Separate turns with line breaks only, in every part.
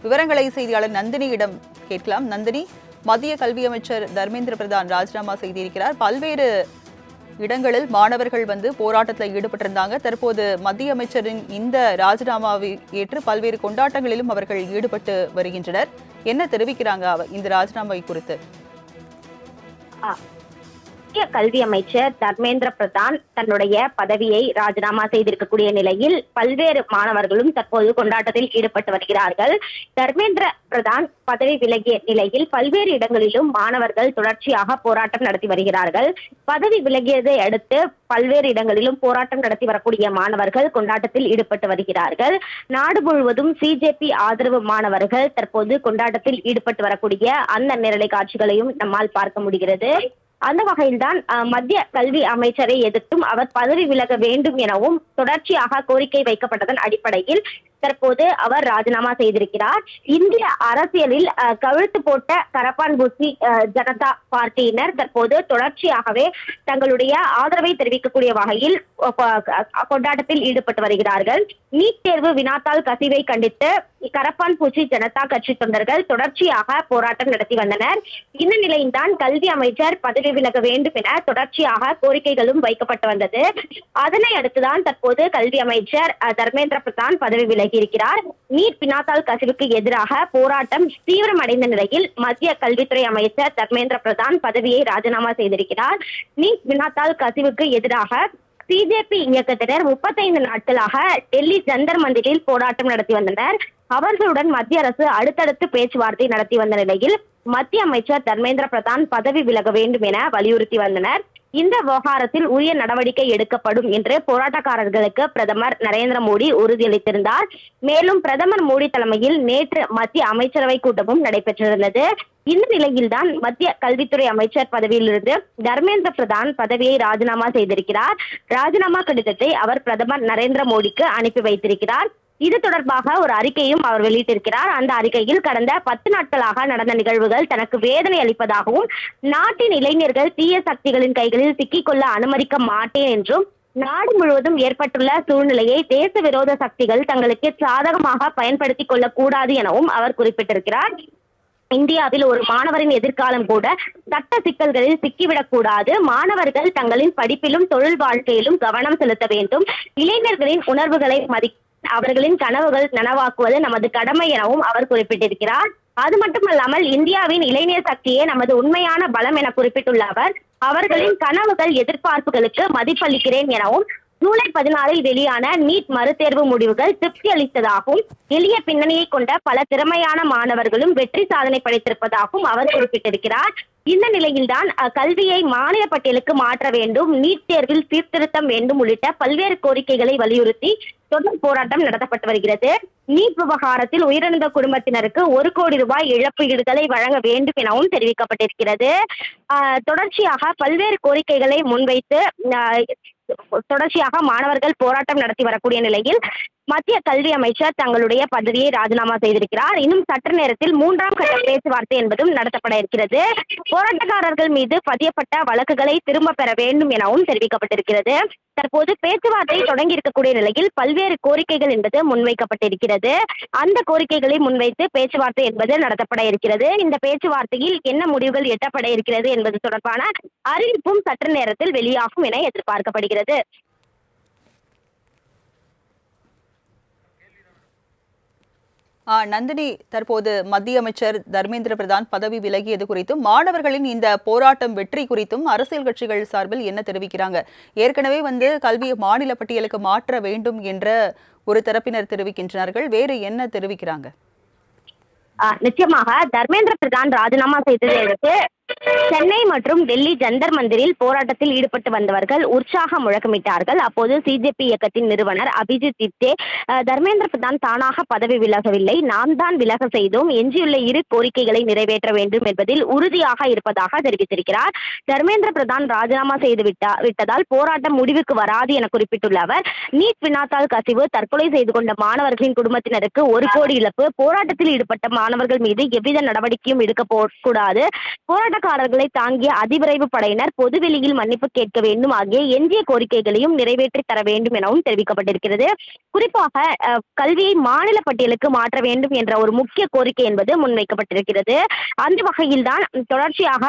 விவரங்களை செய்தியாளர் நந்தினியிடம் கேட்கலாம். நந்தினி, மத்திய கல்வி அமைச்சர் தர்மேந்திர பிரதான் ராஜினாமா செய்திருக்கிறார். பல்வேறு இடங்களில் மாணவர்கள் போராட்டத்தில் ஈடுபட்டிருந்தாங்க. தற்போது மத்திய அமைச்சரின் இந்த ராஜினாமாவை ஏற்று பல்வேறு கொண்டாட்டங்களிலும் அவர்கள் ஈடுபட்டு வருகின்றனர். என்ன தெரிவிக்கிறாங்க இந்த ராஜினாமா குறித்து?
மத்திய கல்வி அமைச்சர் தர்மேந்திர பிரதான் தன்னுடைய பதவியை ராஜினாமா செய்திருக்கக்கூடிய நிலையில் பல்வேறு மாணவர்களும் தற்போது கொண்டாட்டத்தில் ஈடுபட்டு வருகிறார்கள். தர்மேந்திர பிரதான் பதவி விலகிய நிலையில் பல்வேறு இடங்களிலும் மாணவர்கள் தொடர்ச்சியாக போராட்டம் நடத்தி வருகிறார்கள். பதவி விலகியதை அடுத்து பல்வேறு இடங்களிலும் போராட்டம் நடத்தி வரக்கூடிய மாணவர்கள் கொண்டாட்டத்தில் ஈடுபட்டு வருகிறார்கள். நாடு முழுவதும் பிஜேபி ஆதரவு மாணவர்கள் தற்போது கொண்டாட்டத்தில் ஈடுபட்டு வரக்கூடிய அந்த நேரலை காட்சிகளையும் நம்மால் பார்க்க முடிகிறது. அந்த வகையில்தான் மத்திய கல்வி அமைச்சரை எதிர்த்தும் அவர் பதவி விலக வேண்டும் எனவும் தொடர்ச்சியாக கோரிக்கை வைக்கப்பட்டதன் அடிப்படையில் தற்போது அவர் ராஜினாமா செய்திருக்கிறார். இந்திய அரசியலில் கவிழ்த்து போட்ட கரப்பான்பூச்சி ஜனதா பார்ட்டியினர் தற்போது தொடர்ச்சியாகவே தங்களுடைய ஆதரவை தெரிவிக்கக்கூடிய வகையில் கொண்டாட்டத்தில் ஈடுபட்டு வருகிறார்கள். நீட் தேர்வு வினாத்தாள் கசிவை கண்டித்து கரப்பான்பூச்சி ஜனதா கட்சி தொண்டர்கள் தொடர்ச்சியாக போராட்டம் நடத்தி வந்தனர். இந்த நிலையில்தான் கல்வி அமைச்சர் பதவி விலக வேண்டும் என தொடர்ச்சியாக கோரிக்கைகளும் வைக்கப்பட்டு வந்தது. அதனை அடுத்துதான் தற்போது கல்வி அமைச்சர் தர்மேந்திர பிரதான் பதவி விலகியிருக்கிறார். நீட் வினாத்தாள் கசிவுக்கு எதிராக போராட்டம் தீவிரமடைந்த நிலையில் மத்திய கல்வித்துறை அமைச்சர் தர்மேந்திர பிரதான் பதவியை ராஜினாமா செய்திருக்கிறார். நீட் வினாத்தாள் கசிவுக்கு எதிராக பிஜேபி இயக்கத்தினர் 35 நாட்களாக டெல்லி ஜந்தர் மந்திரில் போராட்டம் நடத்தி வந்தனர். அவர்களுடன் மத்திய அரசு அடுத்தடுத்து பேச்சுவார்த்தை நடத்தி வந்த நிலையில் மத்திய அமைச்சர் தர்மேந்திர பிரதான் பதவி விலக வேண்டும் என வலியுறுத்தி வந்தனர். இந்த விவகாரத்தில் உரிய நடவடிக்கை எடுக்கப்படும் என்று போராட்டக்காரர்களுக்கு பிரதமர் நரேந்திர மோடி உறுதியளித்திருந்தார். மேலும் பிரதமர் மோடி தலைமையில் நேற்று மத்திய அமைச்சரவை கூட்டமும் நடைபெற்றிருந்தது. இந்த நிலையில்தான் மத்திய கல்வித்துறை அமைச்சர் பதவியிலிருந்து தர்மேந்திர பிரதான் பதவியை ராஜினாமா செய்திருக்கிறார். ராஜினாமா கடிதத்தை அவர் பிரதமர் நரேந்திர மோடிக்கு அனுப்பி வைத்திருக்கிறார். இது தொடர்பாக ஒரு அறிக்கையும் அவர் வெளியிட்டிருக்கிறார். அந்த அறிக்கையில் கடந்த 10 நாட்களாக நடந்த நிகழ்வுகள் தனக்கு வேதனை அளிப்பதாகவும் நாட்டின் இளைஞர்கள் தீய சக்திகளின் கைகளில் சிக்கிக்கொள்ள அனுமதிக்க மாட்டேன் என்றும் நாடு முழுவதும் ஏற்பட்டுள்ள சூழ்நிலையை தேச விரோத சக்திகள் தங்களுக்கு சாதகமாக பயன்படுத்திக் கொள்ளக் கூடாது எனவும் அவர் குறிப்பிட்டிருக்கிறார். இந்தியாவில் ஒரு மாணவரின் எதிர்காலம் கூட சட்ட சிக்கல்களில் சிக்கிவிடக் கூடாது. மாணவர்கள் தங்களின் படிப்பிலும் தொழில் வாழ்க்கையிலும் கவனம் செலுத்த வேண்டும். இளைஞர்களின் உணர்வுகளை அவர்களின் கனவுகள் நனவாக்குவது நமது கடமை எனவும் அவர் குறிப்பிட்டிருக்கிறார். அது மட்டுமல்லாமல் இந்தியாவின் இளைஞர் சக்தியே நமது உண்மையான பலம் என குறிப்பிட்டுள்ள அவர் அவர்களின் கனவுகள் எதிர்பார்ப்புகளுக்கு மதிப்பளிக்கிறேன் எனவும் ஜூலை 14 வெளியான நீட் மறுதேர்வு முடிவுகள் திருப்தி அளித்ததாகவும் எளிய பின்னணியை கொண்ட பல திறமையான மாணவர்களும் வெற்றி சாதனை படைத்திருப்பதாகவும் அவர் குறிப்பிட்டிருக்கிறார். இந்த நிலையில்தான் கல்வியை மாநில பட்டியலுக்கு மாற்ற வேண்டும், நீட் தேர்வில் சீர்திருத்தம் வேண்டும் உள்ளிட்ட பல்வேறு கோரிக்கைகளை வலியுறுத்தி தொடர் போராட்டம் நடத்தப்பட்டு வருகிறது. நீட் விவகாரத்தில் உயிரிழந்த குடும்பத்தினருக்கு 1 கோடி ரூபாய் இழப்பீடுகளை வழங்க வேண்டும் எனவும் தெரிவிக்கப்பட்டிருக்கிறது. தொடர்ச்சியாக பல்வேறு கோரிக்கைகளை முன்வைத்து தொடர்ச்சியாக மாணவர்கள் போராட்டம் நடத்தி வரக்கூடிய நிலையில் மத்திய கல்வி அமைச்சர் தங்களுடைய பதவியை ராஜினாமா செய்திருக்கிறார். இன்னும் சற்று நேரத்தில் 3ஆம் கட்ட பேச்சுவார்த்தை என்பதும் நடத்தப்பட இருக்கிறது. போராட்டக்காரர்கள் மீது பதியப்பட்ட வழக்குகளை திரும்ப பெற வேண்டும் எனவும் தெரிவிக்கப்பட்டிருக்கிறது. தற்போது பேச்சுவார்த்தை தொடங்கி இருக்கக்கூடிய நிலையில் பல்வேறு கோரிக்கைகள் என்பது முன்வைக்கப்பட்டிருக்கிறது. அந்த கோரிக்கைகளை முன்வைத்து பேச்சுவார்த்தை என்பது நடத்தப்பட இருக்கிறது. இந்த பேச்சுவார்த்தையில் என்ன முடிவுகள் எட்டப்பட இருக்கிறது என்பது தொடர்பான அறிவிப்பும் சற்று நேரத்தில் வெளியாகும் என எதிர்பார்க்கப்படுகிறது.
நந்தினி, தற்போது மத்திய அமைச்சர் தர்மேந்திர பிரதான் பதவி விலகியது குறித்தும் மாணவர்களின் இந்த போராட்டம் வெற்றி குறித்தும் அரசியல் கட்சிகள் சார்பில் என்ன தெரிவிக்கிறாங்க? ஏற்கனவே கல்வியை மாநில பட்டியலுக்கு மாற்ற வேண்டும் என்ற ஒரு தரப்பினர் தெரிவிக்கின்றனர். வேறு என்ன தெரிவிக்கிறாங்க?
நிச்சயமாக தர்மேந்திர பிரதான் ராஜினாமா செய்ததை அடுத்து சென்னை மற்றும் டெல்லி ஜந்தர் மந்திரில் போராட்டத்தில் ஈடுபட்டு வந்தவர்கள் உற்சாகம் முழக்கமிட்டார்கள். அப்போது சிஜேபி இயக்கத்தின் நிறுவனர் அபிஜித் திப்டே தர்மேந்திர பிரதான் தானாக பதவி விலகவில்லை, நாம் தான் விலக செய்தோம், எஞ்சியுள்ள 2 கோரிக்கைகளை நிறைவேற்ற வேண்டும் என்பதில் உறுதியாக இருப்பதாக தெரிவித்திருக்கிறார். தர்மேந்திர பிரதான் ராஜினாமா செய்து விட்டதால் போராட்டம் முடிவுக்கு வராது என குறிப்பிட்டுள்ள அவர் நீட் வினாத்தாள் கசிவு, தற்கொலை செய்து கொண்ட மாணவர்களின் குடும்பத்தினருக்கு 1 கோடி இழப்பு, போராட்டத்தில் ஈடுபட்ட மாணவர்கள் மீது எவ்வித நடவடிக்கையும் எடுக்க கூடாது, போராட்ட போராட்டக்காரர்களை தாங்கிய அதிவிரைவு படையினர் பொதுவெளியில் மன்னிப்பு கேட்க வேண்டும் ஆகிய எஞ்சிய கோரிக்கைகளையும் நிறைவேற்றி தர வேண்டும் எனவும் தெரிவிக்கப்பட்டிருக்கிறது. குறிப்பாக கல்வியை மாநில பட்டியலுக்கு மாற்ற வேண்டும் என்ற ஒரு முக்கிய கோரிக்கை என்பது முன்வைக்கப்பட்டிருக்கிறது. அந்த வகையில் தான் தொடர்ச்சியாக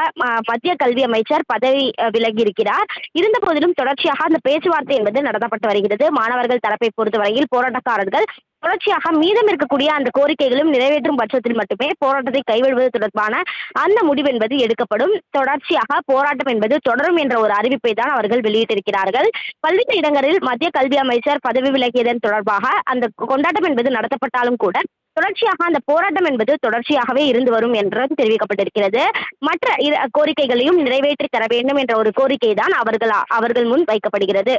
மத்திய கல்வி அமைச்சர் பதவி விலகி இருக்கிறார். இருந்த போதிலும் தொடர்ச்சியாக அந்த பேச்சுவார்த்தை என்பது நடத்தப்பட்டு வருகிறது. மாணவர்கள் தரப்பை பொறுத்தவரையில் போராட்டக்காரர்கள் தொடர்ச்சியாக மீதம் இருக்கக்கூடிய அந்த கோரிக்கைகளும் நிறைவேற்றும் பட்சத்தில் மட்டுமே போராட்டத்தை கைவிடுவது தொடர்பான அந்த முடிவு என்பது எடுக்கப்படும். தொடர்ச்சியாக போராட்டம் என்பது தொடரும் என்ற ஒரு அறிவிப்பை தான் அவர்கள் வெளியிட்டிருக்கிறார்கள். பல்வேறு இடங்களில் மத்திய கல்வி அமைச்சர் பதவி விலகியதன் தொடர்பாக அந்த கொண்டாட்டம் என்பது நடத்தப்பட்டாலும் கூட தொடர்ச்சியாக அந்த போராட்டம் என்பது தொடர்ச்சியாகவே இருந்து வரும் என்றும் தெரிவிக்கப்பட்டிருக்கிறது. மற்ற கோரிக்கைகளையும் நிறைவேற்றி தர வேண்டும் என்ற ஒரு கோரிக்கை தான் அவர்கள் முன் வைக்கப்படுகிறது.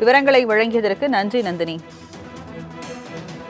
விவரங்களை வழங்கியதற்கு நன்றி நந்தினி.